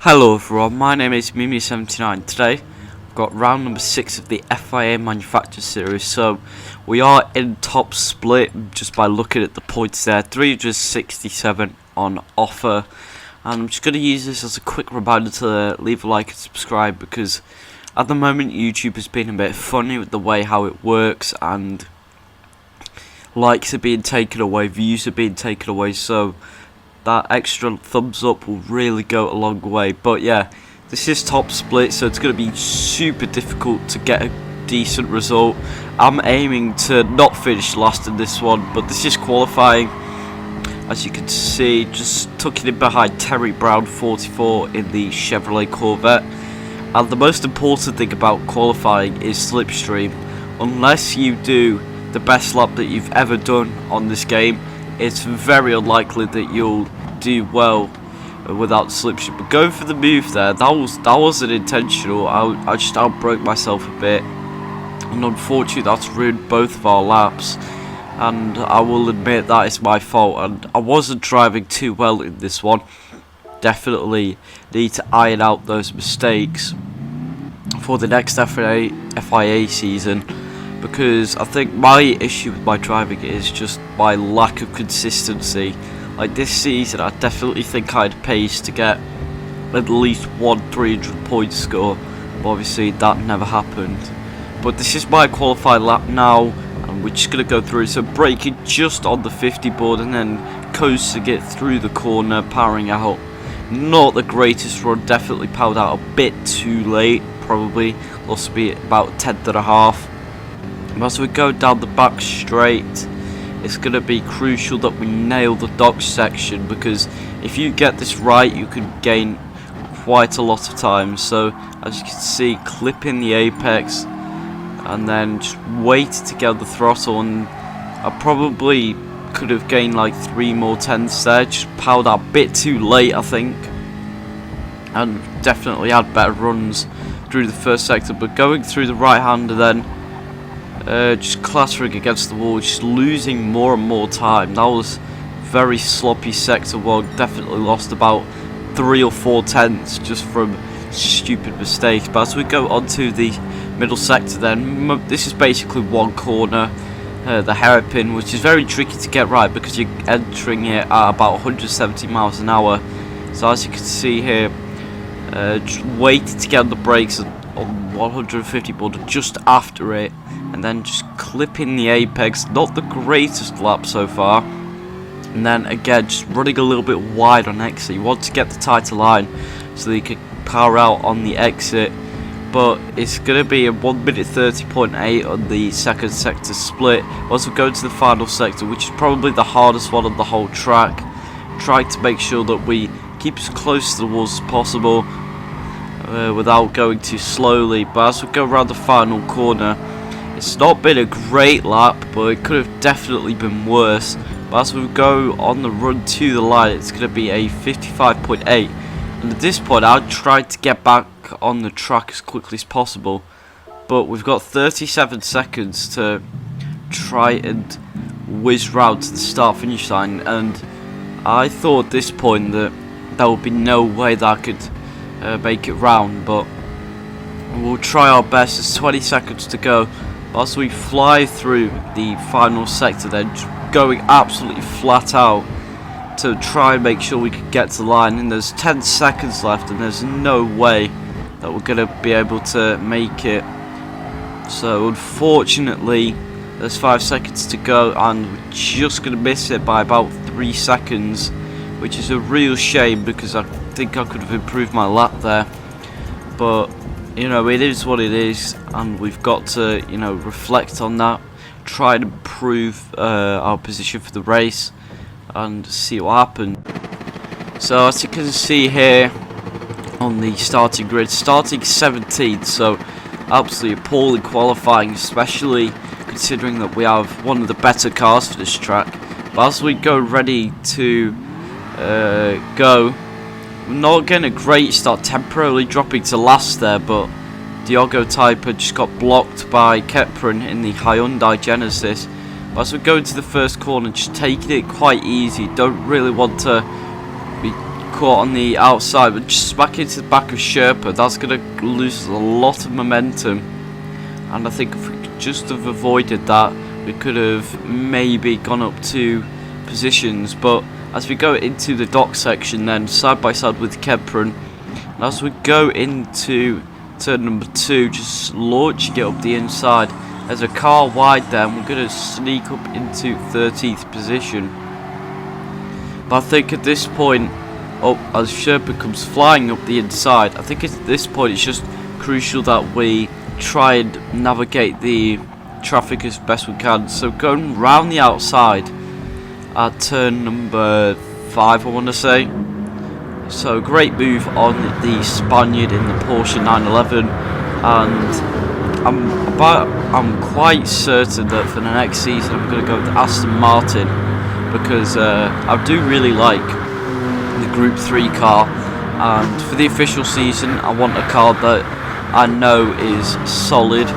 Hello everyone, my name is Mimi79. Today we've got round number 6 of the FIA Manufacturer Series. So we are in top split just by looking at the points there. 367 on offer. And I'm just going to use this as a quick reminder to leave a like and subscribe, because at the moment YouTube has been a bit funny with the way how it works, and likes are being taken away, views are being taken away, so that extra thumbs up will really go a long way. But yeah, this is top split, so it's going to be super difficult to get a decent result. I'm aiming to not finish last in this one, but this is qualifying. As you can see, just tucking in behind Terry Brown 44 in the Chevrolet Corvette. And the most important thing about qualifying is slipstream. Unless you do the best lap that you've ever done on this game, it's very unlikely that you'll do well without slipstream. But going for the move there, that wasn't intentional. I just outbroke myself a bit, and unfortunately that's ruined both of our laps, and I will admit that is my fault, and I wasn't driving too well in this one. Definitely need to iron out those mistakes for the next FIA season, because I think my issue with my driving is just my lack of consistency. Like this season, I definitely think I had pace to get at least one 300 point score, but obviously that never happened. But this is my qualifying lap now, and we're just going to go through. So braking just on the 50 board and then coasting it through the corner, powering out. Not the greatest run, definitely powered out a bit too late, probably lost me about 10th and a half. As we go down the back straight, it's going to be crucial that we nail the dock section, because if you get this right, you can gain quite a lot of time. So as you can see, clipping the apex and then just wait to get the throttle, and I probably could have gained like 3 more tenths there. Just powered out a bit too late, I think, and definitely had better runs through the first sector. But going through the right hander, then just clattering against the wall, just losing more and more time. That was very sloppy sector 1. Definitely lost about 3 or 4 tenths just from stupid mistakes. But as we go onto the middle sector, then this is basically one corner, the hairpin, which is very tricky to get right because you're entering it at about 170 miles an hour. So as you can see here, just waited to get on the brakes on 150 board just after it, and then just clipping the apex. Not the greatest lap so far, and then again just running a little bit wide on exit. You want to get the tighter line so that you can power out on the exit, but it's going to be a 1 minute 30.8 on the second sector split. Once we go to the final sector, which is probably the hardest one on the whole track, try to make sure that we keep as close to the walls as possible without going too slowly. But as we go around the final corner, it's not been a great lap, but it could have definitely been worse. But as we go on the run to the line, it's going to be a 55.8, and at this point I'll try to get back on the track as quickly as possible, but we've got 37 seconds to try and whiz round to the start finish line, and I thought at this point that there would be no way that I could make it round, but we'll try our best. There's 20 seconds to go. As we fly through the final sector, then just going absolutely flat out to try and make sure we can get to the line, and there's 10 seconds left, and there's no way that we're going to be able to make it. So unfortunately there's 5 seconds to go, and we're just going to miss it by about 3 seconds, which is a real shame because I think I could have improved my lap there. But you know, it is what it is, and we've got to, you know, reflect on that, try and improve our position for the race, and see what happens. So as you can see here on the starting grid, starting 17th, so absolutely appalling qualifying, especially considering that we have one of the better cars for this track. But as we go ready to go, we're not getting a great start, temporarily dropping to last there, but Diogo Typer just got blocked by Keprin in the Hyundai Genesis. But as we go into the first corner, just taking it quite easy, don't really want to be caught on the outside, but just back into the back of Sherpa. That's going to lose a lot of momentum, and I think if we could just have avoided that, we could have maybe gone up 2 positions. But as we go into the dock section then, side by side with Kempron, and as we go into turn number 2, just launching it up the inside, there's a car wide there, and we're going to sneak up into 13th position. But I think at this point, as Sherpa comes flying up the inside, I think at this point it's just crucial that we try and navigate the traffic as best we can. So going round the outside at turn number 5, I want to say. So great move on the Spaniard in the Porsche 911, and I'm quite certain that for the next season I'm going to go with Aston Martin, because I do really like the Group 3 car, and for the official season I want a car that I know is solid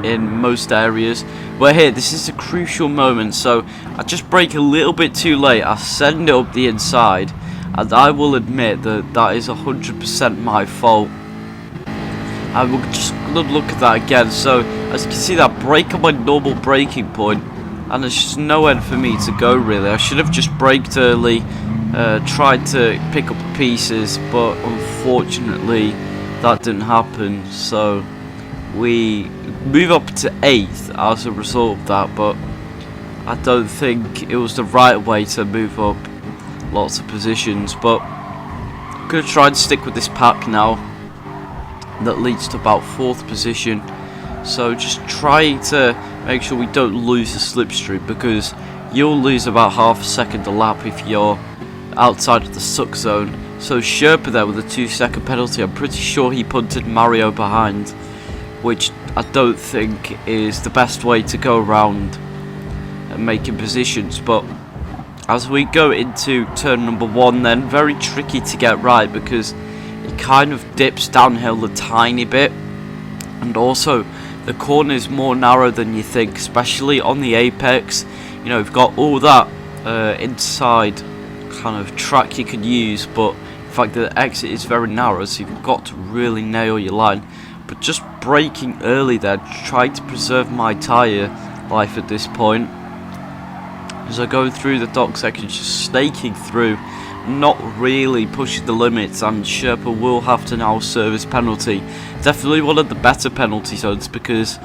in most areas. But here, this is a crucial moment, so I just brake a little bit too late. I send it up the inside, and I will admit that that is 100% my fault. I will just look at that again. So as you can see, that brake on my normal braking point, and there's just nowhere for me to go really. I should have just braked early, tried to pick up the pieces, but unfortunately that didn't happen. So we move up to 8th as a result of that, but I don't think it was the right way to move up lots of positions. But I'm going to try and stick with this pack now that leads to about 4th position. So just try to make sure we don't lose the slipstream, because you'll lose about half a second a lap if you're outside of the suck zone. So Sherpa there with a 2-second penalty. I'm pretty sure he punted Mario behind, which I don't think is the best way to go around and making positions. But as we go into turn number 1 then, very tricky to get right, because it kind of dips downhill a tiny bit, and also the corner is more narrow than you think, especially on the apex. You know, we've got all that inside kind of track you can use, but in fact the exit is very narrow, so you've got to really nail your line. But just braking early there, trying to preserve my tyre life at this point. As I go through the dock section, just snaking through, not really pushing the limits, and Sherpa will have to now serve his penalty. Definitely one of the better penalty zones, because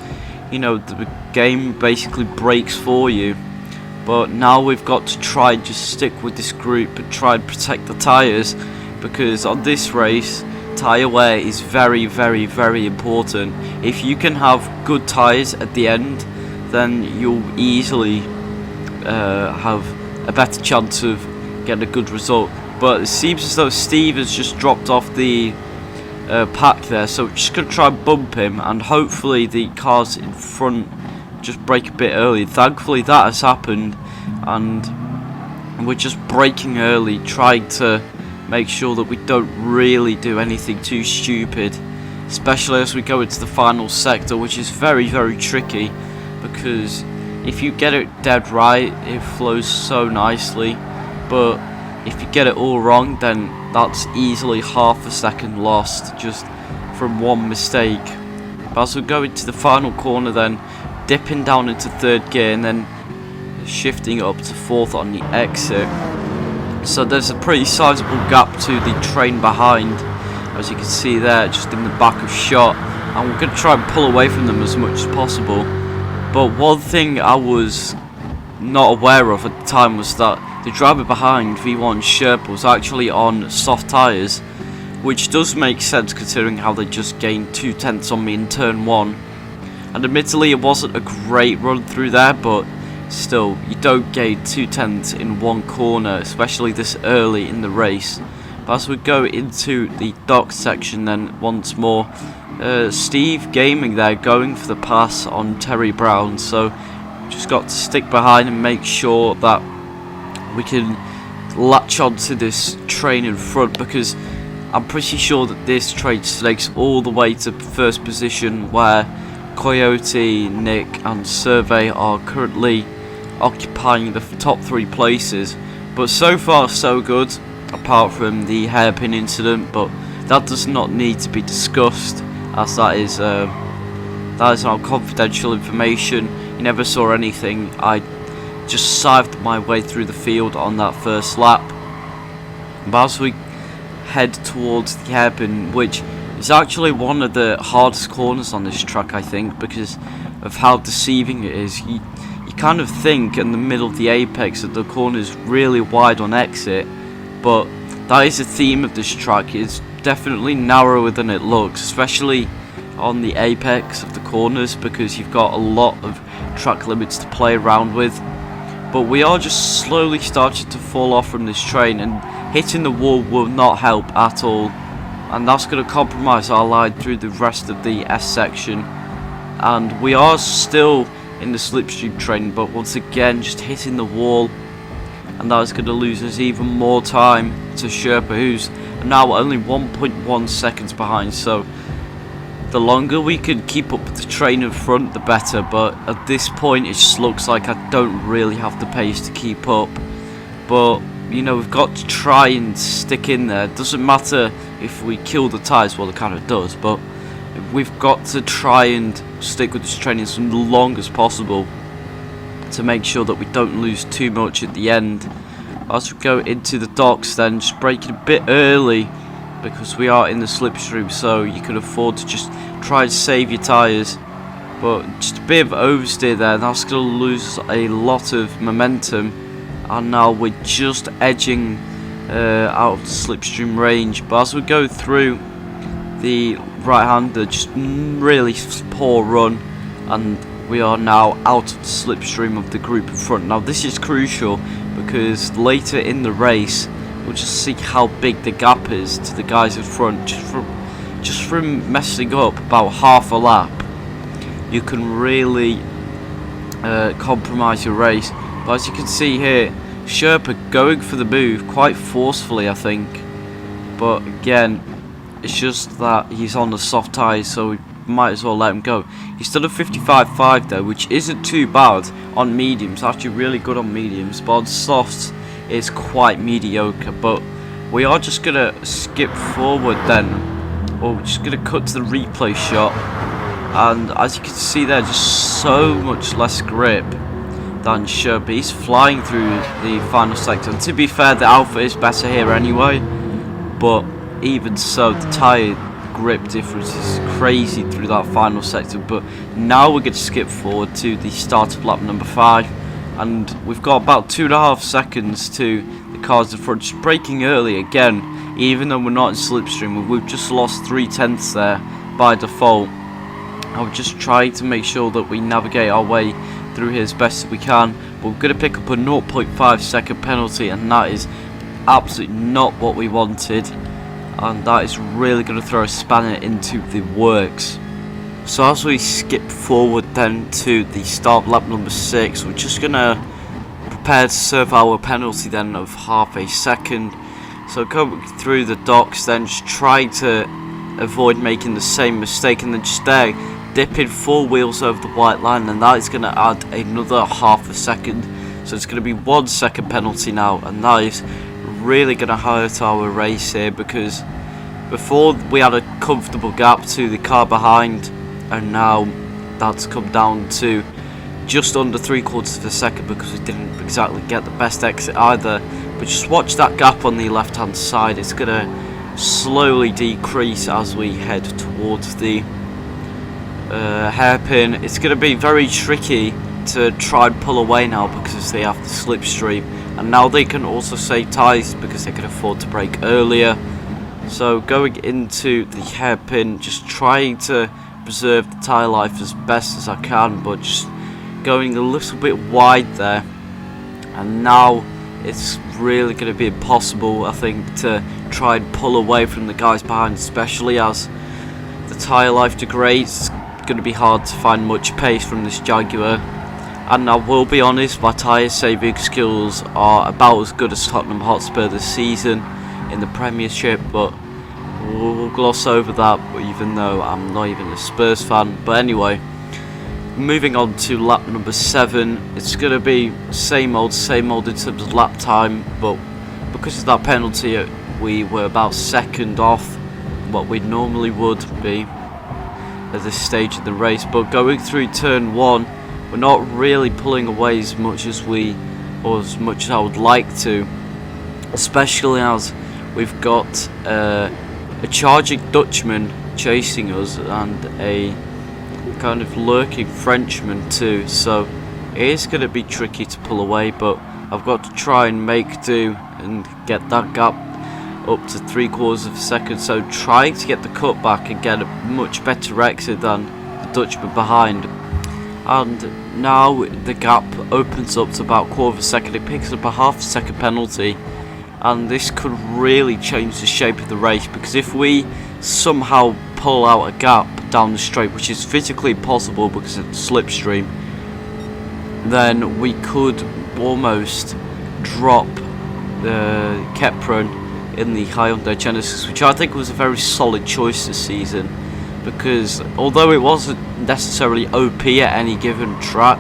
you know the game basically breaks for you. But now we've got to try and just stick with this group and try and protect the tyres, because on this race tyre wear is very, very, very important. If you can have good tyres at the end, then you'll easily have a better chance of getting a good result. But it seems as though Steve has just dropped off the pack there, so we're just going to try and bump him, and hopefully the cars in front just brake a bit early. Thankfully that has happened, and we're just braking early, trying to make sure that we don't really do anything too stupid, especially as we go into the final sector, which is very, very tricky, because if you get it dead right, it flows so nicely, but if you get it all wrong, then that's easily half a second lost just from one mistake. But as we go into the final corner then, dipping down into 3rd gear and then shifting up to 4th on the exit. So there's a pretty sizable gap to the train behind, as you can see there, just in the back of shot, and we're going to try and pull away from them as much as possible. But one thing I was not aware of at the time was that the driver behind V1 Sherpa was actually on soft tyres, which does make sense considering how they just gained 2/10 on me in turn 1. And admittedly it wasn't a great run through there, but still, you don't gain 2/10 in one corner, especially this early in the race. But as we go into the dock section then once more, Steve Gaming there going for the pass on Terry Brown, so just got to stick behind and make sure that we can latch onto this train in front, because I'm pretty sure that this train snakes all the way to 1st position, where Coyote, Nick and Survey are currently occupying the top 3 places. But so far so good. apart from the hairpin incident, but that does not need to be discussed, as that is now confidential information. You never saw anything. I just scythed my way through the field on that first lap. But as we head towards the hairpin, which is actually one of the hardest corners on this track, I think, because of how deceiving it is. You kind of think in the middle of the apex that the corner is really wide on exit, but that is the theme of this track. It's definitely narrower than it looks, especially on the apex of the corners, because you've got a lot of track limits to play around with. But we are just slowly starting to fall off from this train, and hitting the wall will not help at all, and that's going to compromise our line through the rest of the S section. And we are still in the slipstream train, but once again just hitting the wall, and that is going to lose us even more time to Sherpa, who's now only 1.1 seconds behind. So the longer we can keep up with the train in front, the better, but at this point it just looks like I don't really have the pace to keep up. But you know, we've got to try and stick in there. It doesn't matter if we kill the tyres, well, it kind of does, but we've got to try and stick with this train as long as possible to make sure that we don't lose too much at the end. As we go into the docks, then just braking a bit early because we are in the slipstream, so you can afford to just try and save your tyres. But just a bit of oversteer there, that's going to lose a lot of momentum, and now we're just edging out of the slipstream range. But as we go through the right-hander, just really poor run, and we are now out of the slipstream of the group in front. Now this is crucial because later in the race we'll just see how big the gap is to the guys in front. Just from messing up about half a lap, you can really compromise your race. But as you can see here, Sherpa going for the move quite forcefully, I think, but again it's just that he's on the soft tyres, so we might as well let him go. He's still a 55.5 though, which isn't too bad on mediums, actually really good on mediums, but on softs it's quite mediocre. But we are just going to skip forward then, or we're just going to cut to the replay shot, and as you can see there, just so much less grip than Sherpa. He's flying through the final sector, and to be fair, the Alpha is better here anyway, but even so, the tyre grip difference is crazy through that final sector. But now we're going to skip forward to the start of lap number 5, and we've got about 2.5 seconds to the cars in front, just braking early again, even though we're not in slipstream. We've just lost 3/10 there by default. I'm just trying to make sure that we navigate our way through here as best as we can, but we're going to pick up a 0.5 second penalty, and that is absolutely not what we wanted, and that is really going to throw a spanner into the works. So as we skip forward then to the start lap number 6, we're just going to prepare to serve our penalty then of half a second. So going through the docks, then just try to avoid making the same mistake, and then just there dipping 4 wheels over the white line, and that is going to add another half a second. So it's going to be 1 second penalty now, and that is really going to hurt our race here, because before we had a comfortable gap to the car behind, and now that's come down to just under 3/4 of a second because we didn't exactly get the best exit either. But just watch that gap on the left hand side, it's going to slowly decrease as we head towards the hairpin. It's going to be very tricky to try and pull away now because they have the slipstream, and now they can also save tyres because they can afford to brake earlier. So going into the hairpin, just trying to preserve the tyre life as best as I can, but just going a little bit wide there, and now it's really going to be impossible, I think, to try and pull away from the guys behind, especially as the tyre life degrades. It's going to be hard to find much pace from this Jaguar. And I will be honest, my tyre saving skills are about as good as Tottenham Hotspur this season in the Premiership, but we'll gloss over that, even though I'm not even a Spurs fan. But anyway, moving on to lap number 7, it's going to be same old in terms of lap time, but because of that penalty, we were about second off what we normally would be at this stage of the race. But going through turn 1, we're not really pulling away as much as I would like to, especially as we've got a charging Dutchman chasing us and a kind of lurking Frenchman too, so it is going to be tricky to pull away, but I've got to try and make do and get that gap up to 3/4 of a second, so trying to get the cut back and get a much better exit than the Dutchman behind. And now the gap opens up to about 1/4 of a second. It picks up a 1/2 second penalty, and this could really change the shape of the race, because if we somehow pull out a gap down the straight, which is physically impossible because of the slipstream, then we could almost drop the Kepron in the Hyundai Genesis, which I think was a very solid choice this season, because although it wasn't necessarily OP at any given track,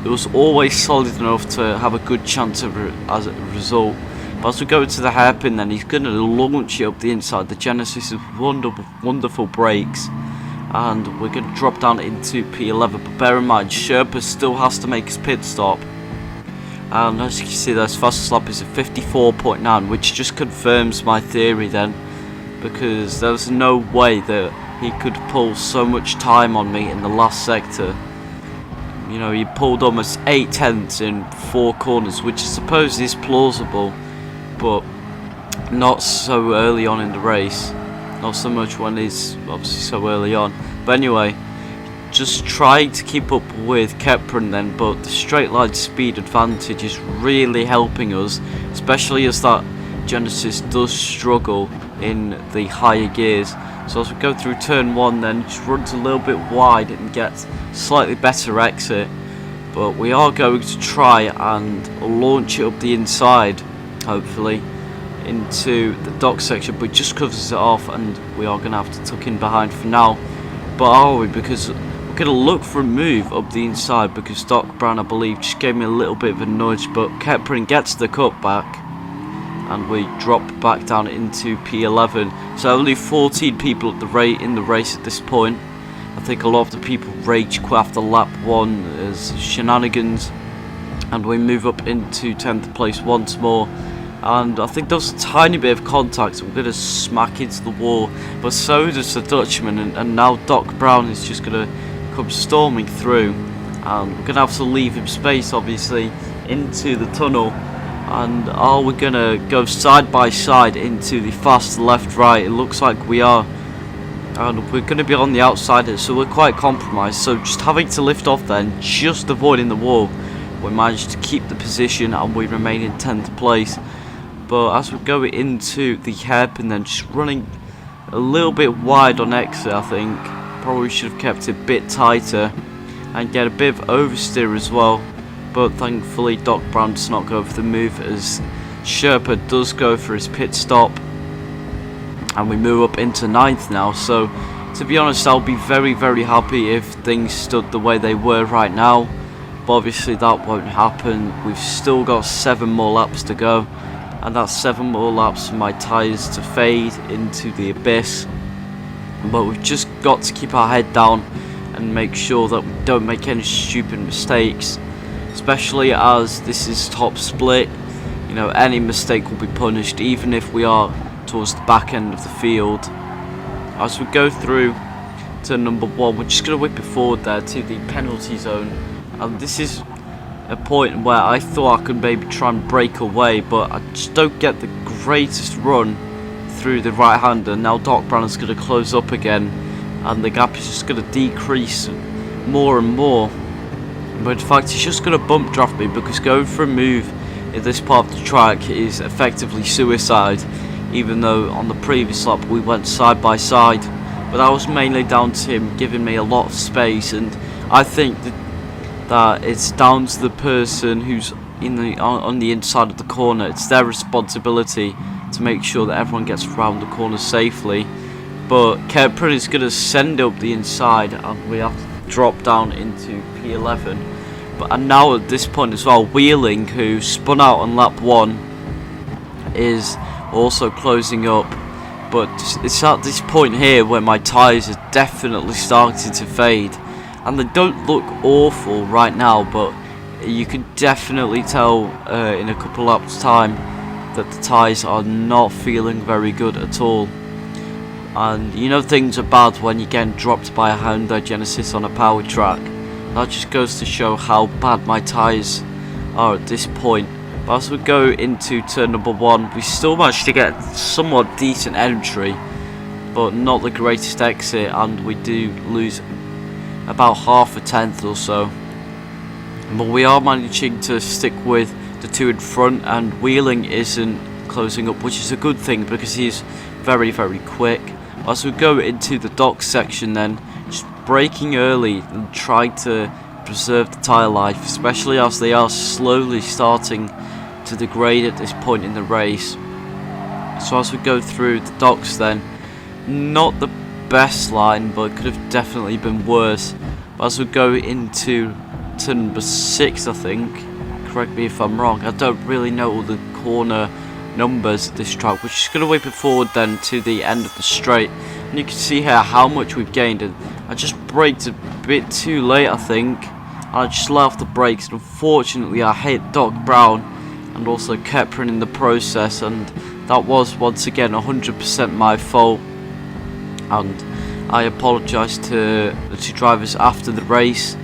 it was always solid enough to have a good chance as a result. But as we go into the hairpin, then he's going to launch it up the inside. The Genesis is wonderful brakes, and we're going to drop down into P11. But bear in mind, Sherpa still has to make his pit stop, and as you can see, their fastest lap is a 54.9, which just confirms my theory then, because there's no way that he could pull so much time on me in the last sector. You know, he pulled almost 8 tenths in 4 corners, which I suppose is plausible, but not so early on in the race. Not so much when he's obviously so early on. But anyway, just trying to keep up with Kepron then, but the straight line speed advantage is really helping us, especially as that Genesis does struggle in the higher gears. So as we go through turn 1, then just runs a little bit wide and gets slightly better exit, but we are going to try and launch it up the inside, hopefully, into the dock section, but just covers it off, and we are going to have to tuck in behind for now. But are we? Because we're going to look for a move up the inside, because Doc Brown, I believe, just gave me a little bit of a nudge, but Kepron gets the cut back, and we drop back down into P11. So only 14 people at in the race at this point. I think a lot of the people rage quit after lap 1 as shenanigans, and we move up into 10th place once more. And I think there's a tiny bit of contact, so we're going to smack into the wall, but so does the Dutchman, and now Doc Brown is just going to come storming through, and we're going to have to leave him space, obviously, into the tunnel. And are we going to go side by side into the fast left-right? It looks like we are, and we're going to be on the outside here, so we're quite compromised. So just having to lift off then, just avoiding the wall, we managed to keep the position, and we remain in 10th place. But as we go into the hairpin then, just running a little bit wide on exit, I think. Probably should have kept it a bit tighter and get a bit of oversteer as well. But thankfully Doc Brown does not go for the move, as Sherpa does go for his pit stop. And we move up into 9th now, so to be honest, I'll be very happy if things stood the way they were right now. But obviously that won't happen. We've still got 7 more laps to go, and that's 7 more laps for my tyres to fade into the abyss. But we've just got to keep our head down and make sure that we don't make any stupid mistakes, especially as this is top split. You know, any mistake will be punished, even if we are towards the back end of the field. As we go through to number 1, we're just going to whip it forward there to the penalty zone, and this is a point where I thought I could maybe try and break away, but I just don't get the greatest run through the right hander. Now Doc Brown is going to close up again, and the gap is just going to decrease more and more. But in fact, he's just going to bump draft me, because going for a move in this part of the track is effectively suicide, even though on the previous lap we went side by side. But that was mainly down to him giving me a lot of space, and I think that it's down to the person who's on the inside of the corner. It's their responsibility to make sure that everyone gets around the corner safely. But Kepron is going to send up the inside, and we have to drop down into P11. And now at this point as well, Wheeling, who spun out on lap 1, is also closing up, but it's at this point here where my tyres are definitely starting to fade, and they don't look awful right now, but you can definitely tell in a couple laps time that the tyres are not feeling very good at all. And you know things are bad when you're getting dropped by a Hyundai Genesis on a power track. That just goes to show how bad my tyres are at this point. But as we go into turn number 1, we still managed to get somewhat decent entry, but not the greatest exit, and we do lose about half a tenth or so. But we are managing to stick with the two in front, and Wheeling isn't closing up, which is a good thing because he's very quick. As we go into the dock section then, just braking early and trying to preserve the tyre life, especially as they are slowly starting to degrade at this point in the race. So as we go through the docks then, not the best line, but it could have definitely been worse. But as we go into turn number 6, I think, correct me if I'm wrong, I don't really know all the corner numbers at this track, which is going to whip it forward then to the end of the straight, and you can see here how much we've gained. And I just braked a bit too late, I think, and I just let off the brakes, and unfortunately I hit Doc Brown and also Keprin in the process, and that was once again 100% my fault, and I apologise to the two drivers after the race.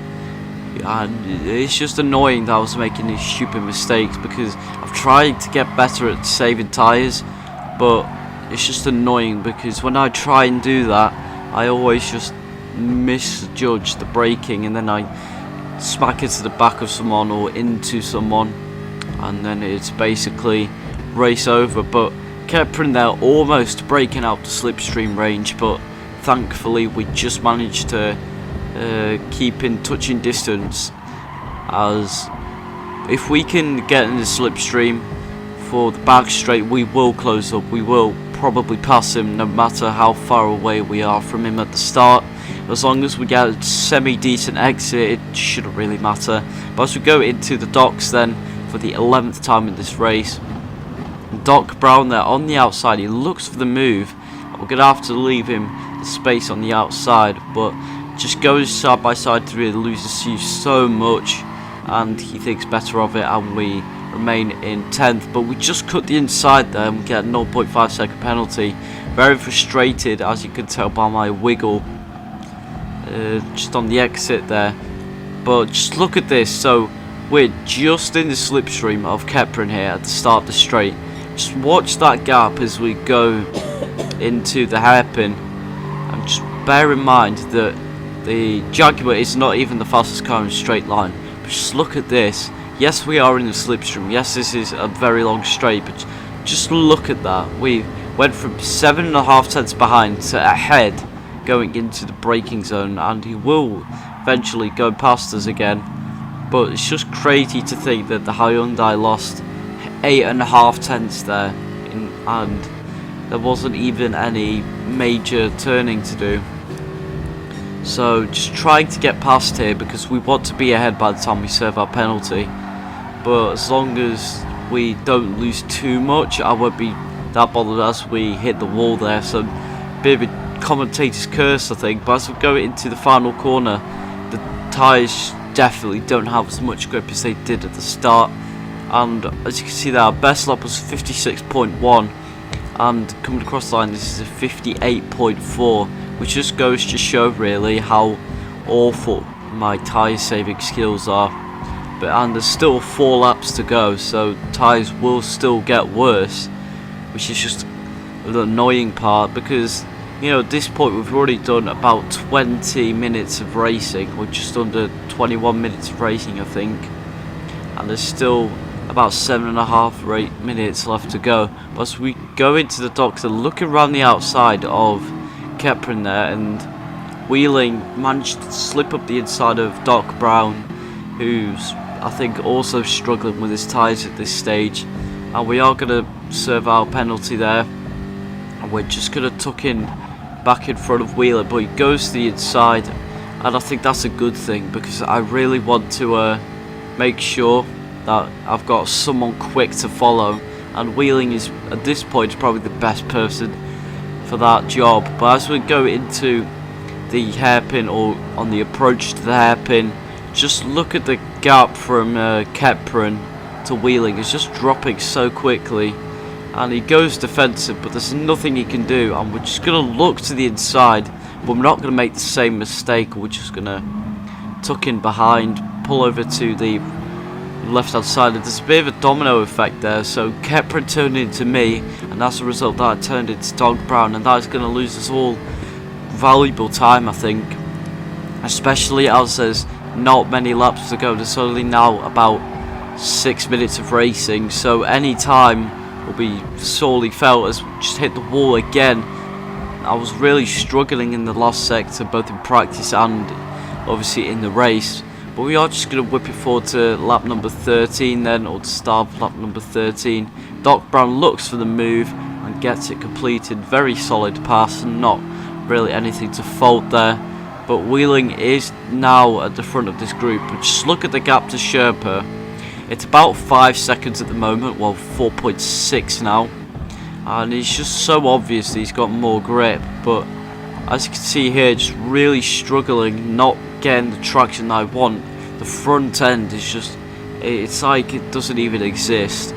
And it's just annoying that I was making these stupid mistakes, because I've tried to get better at saving tyres, but it's just annoying because when I try and do that, I always just misjudge the braking, and then I smack into the back of someone or into someone, and then it's basically race over. But Keprin there almost breaking out the slipstream range, but thankfully we just managed to keep in touching distance, as if we can get in the slipstream for the back straight, we will close up. We will probably pass him no matter how far away we are from him at the start. As long as we get a semi-decent exit, it shouldn't really matter. But as we go into the docks then for the 11th time in this race, Doc Brown there on the outside, he looks for the move. We're going to have to leave him the space on the outside, but just goes side by side to really loses you so much, and he thinks better of it, and we remain in 10th. But we just cut the inside there and we get a 0.5 second penalty. Very frustrated, as you can tell by my wiggle just on the exit there. But just look at this, so we're just in the slipstream of Keprin here at the start of the straight. Just watch that gap as we go into the hairpin, and just bear in mind that the Jaguar is not even the fastest car in a straight line. But just look at this. Yes, we are in the slipstream. Yes, this is a very long straight, but just look at that. We went from 7.5 tenths behind to ahead going into the braking zone, and he will eventually go past us again. But it's just crazy to think that the Hyundai lost 8.5 tenths there, and there wasn't even any major turning to do. So just trying to get past here, because we want to be ahead by the time we serve our penalty. But as long as we don't lose too much, I won't be that bothered as we hit the wall there. So a bit of a commentator's curse, I think. But as we go into the final corner, the tyres definitely don't have as much grip as they did at the start. And as you can see there, our best lap was 56.1, and coming across the line, this is a 58.4. Which just goes to show really how awful my tyre saving skills are. And there's still 4 laps to go, so tyres will still get worse, which is just the annoying part, because you know at this point we've already done about 20 minutes of racing, or just under 21 minutes of racing I think, and there's still about 7.5 or 8 minutes left to go. But as we go into the docks and looking around the outside of Keprin there, and Wheeling managed to slip up the inside of Doc Brown, who's I think also struggling with his tyres at this stage, and we are going to serve our penalty there, and we're just going to tuck in back in front of Wheeler, but he goes to the inside, and I think that's a good thing, because I really want to make sure that I've got someone quick to follow and Wheeling is at this point probably the best person for that job. But as we go into the hairpin, or on the approach to the hairpin, just look at the gap from Keprin to Wheeling. It's just dropping so quickly, and he goes defensive, but there's nothing he can do, and we're just going to look to the inside, but we're not going to make the same mistake. We're just going to tuck in behind, pull over to the left hand side, and there's a bit of a domino effect there. So Keprin turned into me, and as a result that turned into Dog Brown, and that's going to lose us all valuable time, I think, especially as there's not many laps to go. There's only now about 6 minutes of racing, so any time will be sorely felt as we just hit the wall again. I was really struggling in the last sector, both in practice and obviously in the race, but we are just going to whip it forward to lap number 13 then, or to start lap number 13. Doc Brown looks for the move and gets it completed. Very solid pass, and not really anything to fault there. But Wheeling is now at the front of this group. But just look at the gap to Sherpa. It's about 5 seconds at the moment, well 4.6 now, and it's just so obvious that he's got more grip. But as you can see here, just really struggling, not getting the traction I want. The front end is just, it's like it doesn't even exist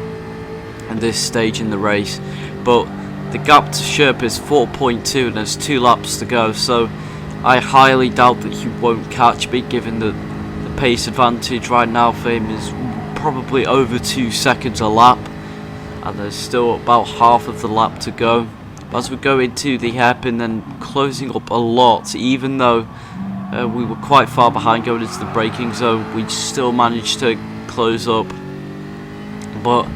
at this stage in the race. But the gap to Sherpa is 4.2 and there's 2 laps to go, so I highly doubt that he won't catch me, given the pace advantage right now for him is probably over 2 seconds a lap, and there's still about half of the lap to go. But as we go into the hairpin, then closing up a lot, even though we were quite far behind going into the braking zone, we still managed to close up. But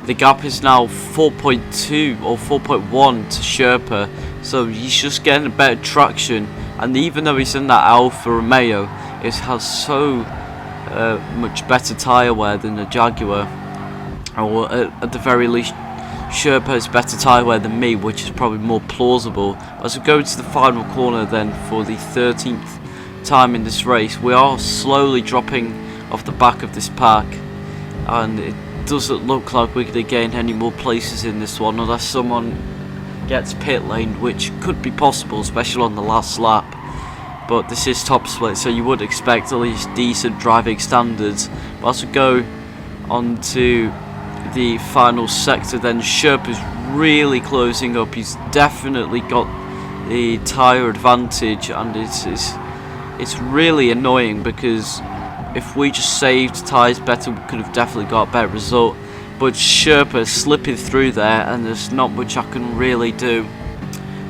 the gap is now 4.2 or 4.1 to Sherpa, so he's just getting a better traction. And even though he's in that Alfa Romeo, it has so much better tyre wear than the Jaguar, or at the very least Sherpa has better tyre wear than me, which is probably more plausible. As we go to the final corner then for the 13th time in this race, we are slowly dropping off the back of this pack, and it doesn't look like we're going to gain any more places in this one unless someone gets pit laned, which could be possible, especially on the last lap. But this is top split, so you would expect at least decent driving standards. But as we go on to the final sector, then Sherpa's really closing up. He's definitely got the tyre advantage, and it's really annoying, because if we just saved tyres better, we could have definitely got a better result. But Sherpa is slipping through there, and there's not much I can really do.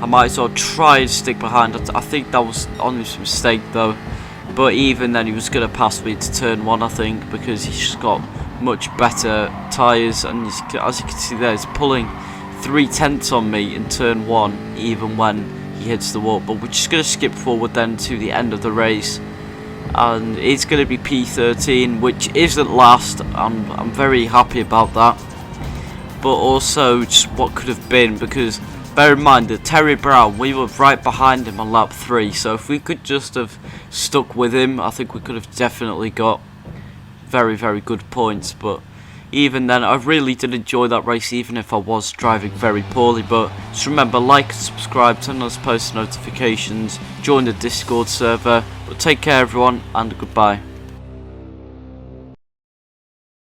I might as well try and stick behind. I think that was honest mistake though. But even then, he was going to pass me to turn 1, I think, because he's just got much better tyres. And as you can see there, he's pulling 3/10 on me in turn 1, even when he hits the wall. But we're just going to skip forward then to the end of the race, and it's going to be P13, which isn't last. I'm very happy about that, but also just what could have been, because bear in mind that Terry Brown, we were right behind him on lap 3, so if we could just have stuck with him, I think we could have definitely got very, very good points. But even then, I really did enjoy that race, even if I was driving very poorly. But just remember, like and subscribe, turn on those post notifications, join the Discord server. But take care everyone, and goodbye.